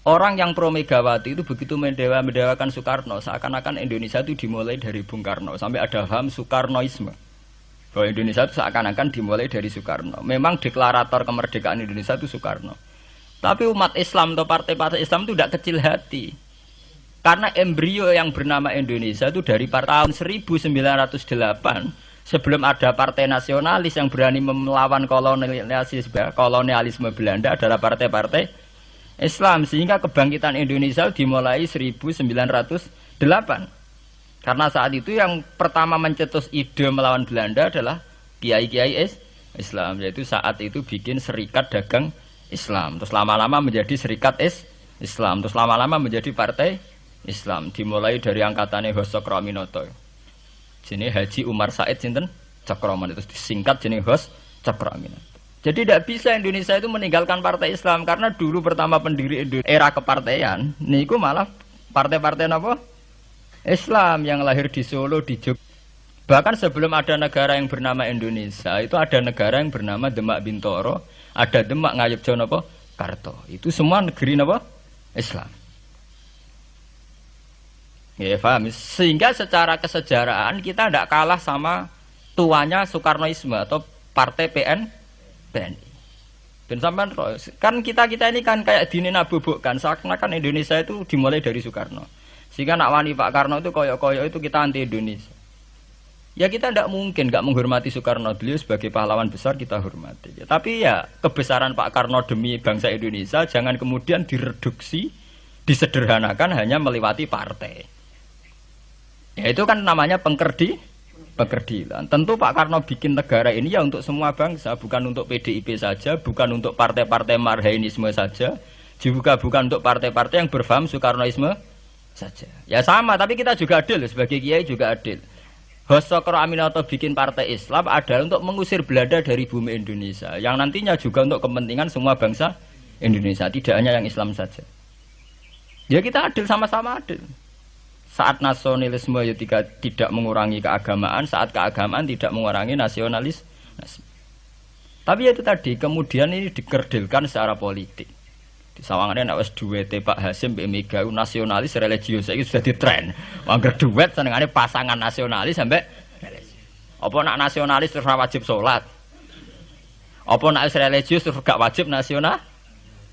Orang yang pro Megawati itu begitu mendewakan Soekarno, seakan-akan Indonesia itu dimulai dari Bung Karno, sampai ada paham Soekarnoisme. Bahwa Indonesia itu seakan-akan dimulai dari Soekarno. Memang deklarator kemerdekaan Indonesia itu Soekarno. Tapi umat Islam atau partai-partai Islam itu tidak kecil hati. Karena embrio yang bernama Indonesia itu dari tahun 1908, sebelum ada partai nasionalis yang berani melawan kolonialisme Belanda adalah partai-partai Islam, sehingga kebangkitan Indonesia dimulai 1908. Karena saat itu yang pertama mencetus ide melawan Belanda adalah kiai-kiai Islam, yaitu saat itu bikin serikat dagang Islam, terus lama-lama menjadi serikat Islam, terus lama-lama menjadi partai Islam, dimulai dari angkatannya Hos Cokroaminoto. Jenenge Haji Umar Said sinten Cokroaminoto, terus disingkat jenenge Hos Cokroaminoto. Jadi tidak bisa Indonesia itu meninggalkan partai Islam, karena dulu pertama pendiri era kepartaian niku malah partai-partai apa? Islam yang lahir di Solo, di Jogja. Bahkan sebelum ada negara yang bernama Indonesia, itu ada negara yang bernama Demak Bintoro, ada Demak Ngayogjakarta apa? Karto. Itu semua negeri apa? Islam. Ya, paham. Sehingga secara kesejarahan kita tidak kalah sama tuanya Soekarnoisme atau partai PNI. Dan sampai kan kita ini kan kayak dinabubukkan, seakan-akan Indonesia itu dimulai dari Soekarno. Sehingga nak wani Pak Karno itu koyok-koyok itu kita anti Indonesia. Ya kita tidak mungkin nggak menghormati Soekarno, beliau sebagai pahlawan besar kita hormati. Ya, tapi ya kebesaran Pak Karno demi bangsa Indonesia jangan kemudian direduksi, disederhanakan hanya melewati partai. Ya itu kan namanya pengkerdilan. Tentu Pak Karno bikin negara ini ya untuk semua bangsa, bukan untuk PDIP saja, bukan untuk partai-partai marhainisme saja, juga bukan untuk partai-partai yang berfaham Soekarnoisme saja. Ya sama, tapi kita juga adil, sebagai kiai juga adil. Hos Cokroaminoto bikin partai Islam adalah untuk mengusir Belanda dari bumi Indonesia, yang nantinya juga untuk kepentingan semua bangsa Indonesia, tidak hanya yang Islam saja. Ya kita adil, sama-sama adil. Saat nasionalisme ya tidak mengurangi keagamaan, saat keagamaan tidak mengurangi nasionalis. Tapi ya itu tadi, kemudian ini dikerdilkan secara politik. Di sawangannya nak wis duwete Pak Hasim Mbak Mega nasionalis religius iki sudah ditren. Angger duet senengane pasangan nasionalis sampai apa nak nasionalis terus wajib salat. Apa nak religius terus gak wajib nasional?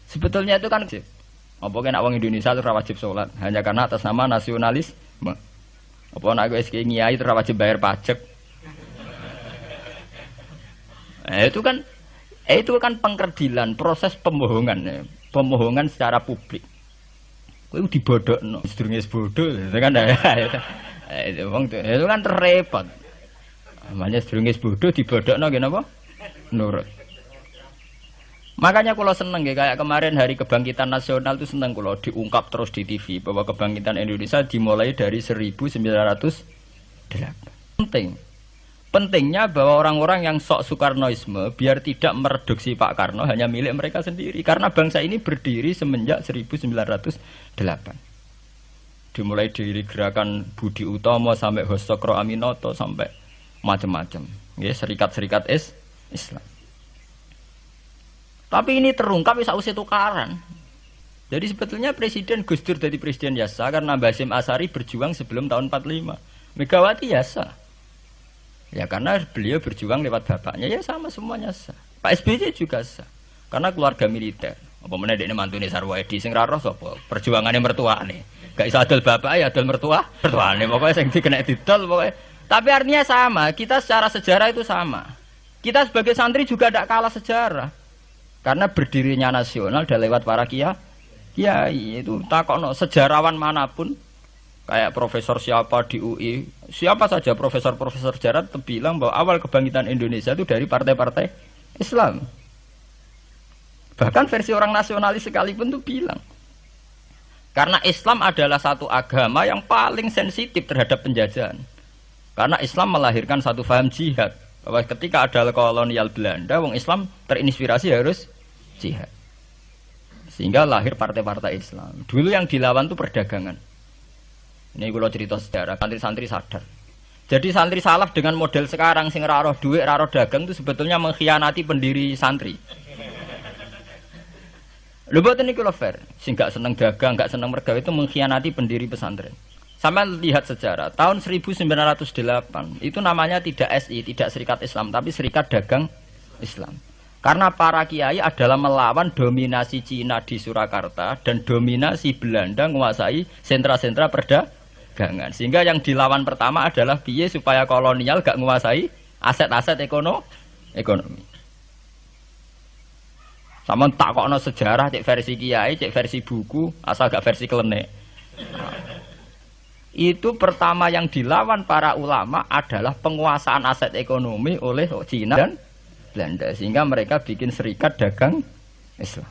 Sebetulnya itu kan apa kena wong Indonesia terus wajib salat hanya karena atas nama nasionalisme. Apa nak wis kiai terus wajib bayar pajak. Itu kan pengkerdilan, proses pembohongan. Pemohongan secara publik. Kowe dibodhokno, sedurunge bodoh, itu kan itu kan repot. Namanya sedurunge bodoh dibodhokno nggih napa? Nurut. Makanya kalau seneng ya, kayak kemarin Hari Kebangkitan Nasional itu seneng kalau diungkap terus di TV bahwa kebangkitan Indonesia dimulai dari 1908. Pentingnya bahwa orang-orang yang sok Soekarnoisme biar tidak mereduksi Pak Karno hanya milik mereka sendiri, karena bangsa ini berdiri semenjak 1908. Dimulai dari gerakan Budi Utomo sampai Hos Cokroaminoto sampai macam-macam, ya, serikat-serikat Islam. Tapi ini terungkap sausé tukaran. Jadi sebetulnya Presiden Gus Dur jadi presiden biasa karena Basim Asari berjuang sebelum tahun 45. Megawati biasa. Ya karena beliau berjuang lewat bapaknya, ya sama semuanya sah. Pak SBY juga sah. Karena keluarga militer. Apa meneh dekne mantune Sarwoedi sing ra roh sapa? Perjuangane mertuane. Gak iso adol bapak ya adol mertuane. Pokoke sing dikena didol pokoke. Tapi artinya sama, kita secara sejarah itu sama. Kita sebagai santri juga tidak kalah sejarah. Karena berdirinya nasional adalah lewat para kiai. Itu takokno sejarawan manapun, kayak profesor siapa di UI, siapa saja profesor-profesor sejarah bilang bahwa awal kebangkitan Indonesia itu dari partai-partai Islam. Bahkan versi orang nasionalis sekalipun itu bilang, karena Islam adalah satu agama yang paling sensitif terhadap penjajahan. Karena Islam melahirkan satu paham jihad, bahwa ketika ada kolonial Belanda, wong Islam terinspirasi harus jihad. Sehingga lahir partai-partai Islam. Dulu yang dilawan itu perdagangan. Ini kalau cerita sejarah, santri-santri sadar. Jadi santri salaf dengan model sekarang sing ra roh duit, ra roh dagang itu sebetulnya mengkhianati pendiri santri. Lho mboten niku lho fair. Sing gak seneng dagang, gak seneng mergawe itu mengkhianati pendiri pesantren. Sama lihat sejarah, tahun 1908 itu namanya tidak SI, tidak Serikat Islam, tapi Serikat Dagang Islam. Karena para kiai adalah melawan dominasi Cina di Surakarta dan dominasi Belanda menguasai sentra-sentra perdagangan. Sehingga yang dilawan pertama adalah piye supaya kolonial gak menguasai aset-aset ekonomi. Sama takokno sejarah cek versi kiai, cek versi buku, asal gak versi klenek. Itu pertama yang dilawan para ulama adalah penguasaan aset ekonomi oleh Cina dan Belanda, sehingga mereka bikin Serikat Dagang Islam.